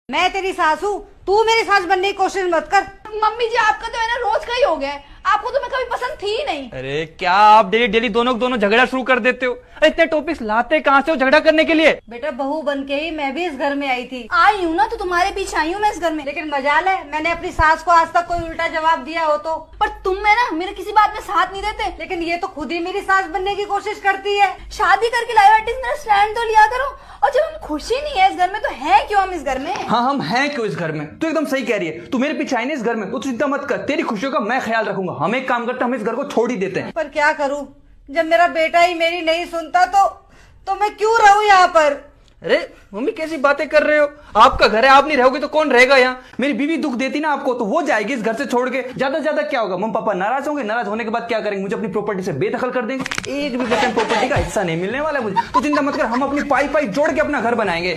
मैं तेरी सास हूँ, तू मेरी सास बनने की कोशिश मत कर। मम्मी जी आपका तो है ना रोज का ही हो गया है। आपको तो मैं कभी पसंद थी ही नहीं। अरे क्या आप डेली डेली दोनों झगड़ा शुरू कर देते हो। अरे इतने टॉपिक्स लाते कहाँ से हो झगड़ा करने के लिए। बेटा बहू बन के ही मैं भी इस घर में आई थी। आई हूँ ना तो तुम्हारे पीछे आई हूँ मैं इस घर में। लेकिन मजाल है मैंने अपनी सास को आज तक कोई उल्टा जवाब दिया हो तो। पर तुम है ना मेरे किसी बात में साथ नहीं देते। लेकिन ये तो खुद ही मेरी सास बनने की कोशिश करती है। शादी करके लाए एटलीस्ट मेरा स्टैंड तो लिया करो। और जब हम खुशी नहीं है इस घर में तो है क्यों हम इस घर में। हाँ हम हैं क्यों इस घर में। तू एकदम सही कह रही है। तू मेरे पीछे आई ना इस घर में तो चिंता मत कर, तेरी खुशियों का मैं ख्याल रखूंगा। हम एक काम करते हैं, हम इस घर को छोड़ ही देते हैं। पर क्या करूँ जब मेरा बेटा ही मेरी नहीं सुनता तो मैं क्यों रहूं यहाँ पर। अरे मम्मी कैसी बातें कर रहे हो। आपका घर है, आप नहीं रहोगे तो कौन रहेगा यहाँ। मेरी बीवी दुख देती ना आपको तो वो जाएगी इस घर से छोड़ के। ज्यादा से ज्यादा क्या होगा, मम्मी पापा नाराज होंगे। नाराज होने के बाद क्या करेंगे, मुझे अपनी प्रॉपर्टी से बेदखल कर देंगे। एक भी परसेंट प्रॉपर्टी का हिस्सा नहीं मिलने वाला है मुझे। तो चिंता मत कर, हम अपनी पाई पाई जोड़ के अपना घर बनाएंगे।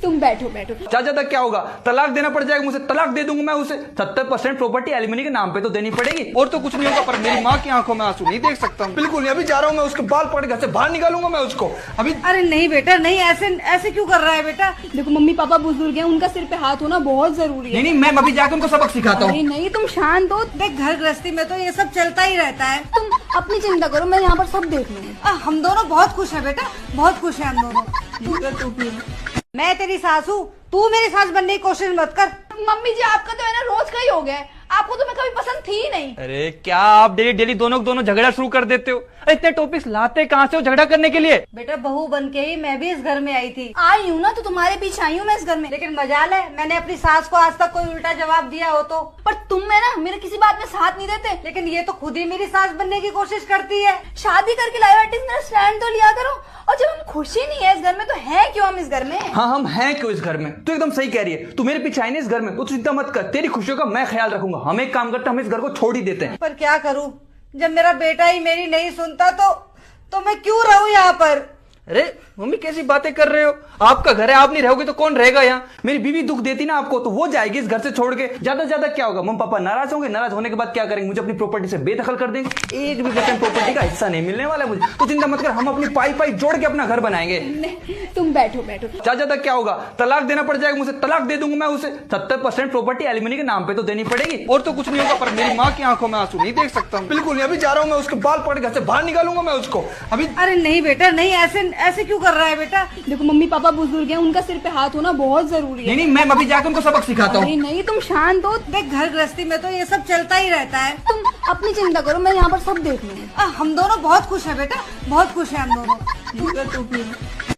तुम बैठो बैठो। ज्यादा क्या होगा, तलाक देना पड़ जाएगा मुझे, तलाक दे दूंगा मैं उसे। 70% प्रॉपर्टी एलिमनी के नाम पे तो देनी पड़ेगी और तो कुछ नहीं होगा। पर मेरी माँ की आंखों में आंसू नहीं देख सकता। बिल्कुल नहीं, अभी जा रहा हूँ मैं, उसके बाल पकड़ के घर से बाहर निकालूंगा मैं उसको अभी। अरे नहीं बेटा नहीं, ऐसे क्यों कर रहा है बेटा। देखो मम्मी पापा बुजुर्ग हैं, उनका सिर पे हाथ होना बहुत जरूरी है। नहीं मैं अभी जाकर उनको सबक सिखाता हूँ। नहीं नहीं तुम शांत हो। देख घर गृहस्थी में तो ये सब चलता ही रहता है। तुम अपनी चिंता करो, मैं यहाँ पर सब देख लूंगी। हम दोनों बहुत खुश है बेटा, बहुत खुश है हम दोनों। मैं तेरी सास हूँ, तू मेरी सास बनने की कोशिश मत कर। मम्मी जी आपका तो है ना रोज का ही हो गया है। आपको तो मैं कभी पसंद थी ही नहीं। अरे क्या आप डेली डेली दोनों झगड़ा शुरू कर देते हो। अरे इतने टॉपिक्स लाते कहाँ से हो झगड़ा करने के लिए। बेटा बहू बन के ही मैं भी इस घर में आई थी। आई हूँ ना तो तुम्हारे पीछे आई हूँ मैं इस घर में। लेकिन मजाल है मैंने अपनी सास को आज तक कोई उल्टा जवाब दिया हो तो। पर तुम है ना मेरे किसी बात में साथ नहीं देते। लेकिन ये तो खुद ही मेरी सास बनने की कोशिश करती है। शादी करके लाए एटलीस्ट मेरा स्टैंड तो लिया करो। और जब हम खुशी नहीं है इस घर में तो है क्यों हम इस घर में। हाँ हम हैं क्यों इस घर में। तू एकदम सही कह रही है। तू मेरे पीछे आई ना इस घर में तो चिंता मत कर, तेरी खुशियों का मैं ख्याल रखूंगा। हम एक काम करते हैं, हम इस घर को छोड़ ही देते हैं। पर क्या करूँ जब मेरा बेटा ही मेरी नहीं सुनता तो मैं क्यों रहूं यहाँ पर। अरे मम्मी कैसी बातें कर रहे हो। आपका घर है, आप नहीं रहोगे तो कौन रहेगा यहाँ। मेरी बीवी दुख देती ना आपको तो वो जाएगी इस घर से छोड़ के। ज्यादा से ज्यादा क्या होगा, मम्मी पापा नाराज होंगे। नाराज होने के बाद क्या करेंगे, मुझे अपनी प्रॉपर्टी से बेदखल कर देंगे। एक भी परसेंट प्रॉपर्टी का हिस्सा नहीं मिलने वाला है मुझे। तो चिंता मत कर, हम अपनी पाई पाई जोड़ के अपना घर बनाएंगे। तुम बैठो बैठो। ज्यादा क्या होगा, तलाक देना पड़ जाएगा मुझे, तलाक दे दूंगा मैं उसे। 70% प्रॉपर्टी एलिमनी के नाम पे तो देनी पड़ेगी और तो कुछ नहीं होगा। पर मेरी माँ की आंखों में आंसू नहीं देख सकता। बिल्कुल नहीं, अभी जा रहा हूँ मैं, उसके बाल पकड़ के घर से बाहर निकालूंगा मैं उसको अभी। अरे नहीं बेटा नहीं, ऐसे क्यों कर रहा है बेटा। देखो मम्मी पापा बुजुर्ग हैं, उनका सिर पे हाथ होना बहुत जरूरी है। नहीं मैं अभी जाकर उनको सबक सिखाता हूँ। नहीं नहीं तुम शांत हो। देख घर गृहस्थी में तो ये सब चलता ही रहता है। तुम अपनी चिंता करो, मैं यहाँ पर सब देख लूंगी। हम दोनों बहुत खुश है बेटा, बहुत खुश है हम दोनों।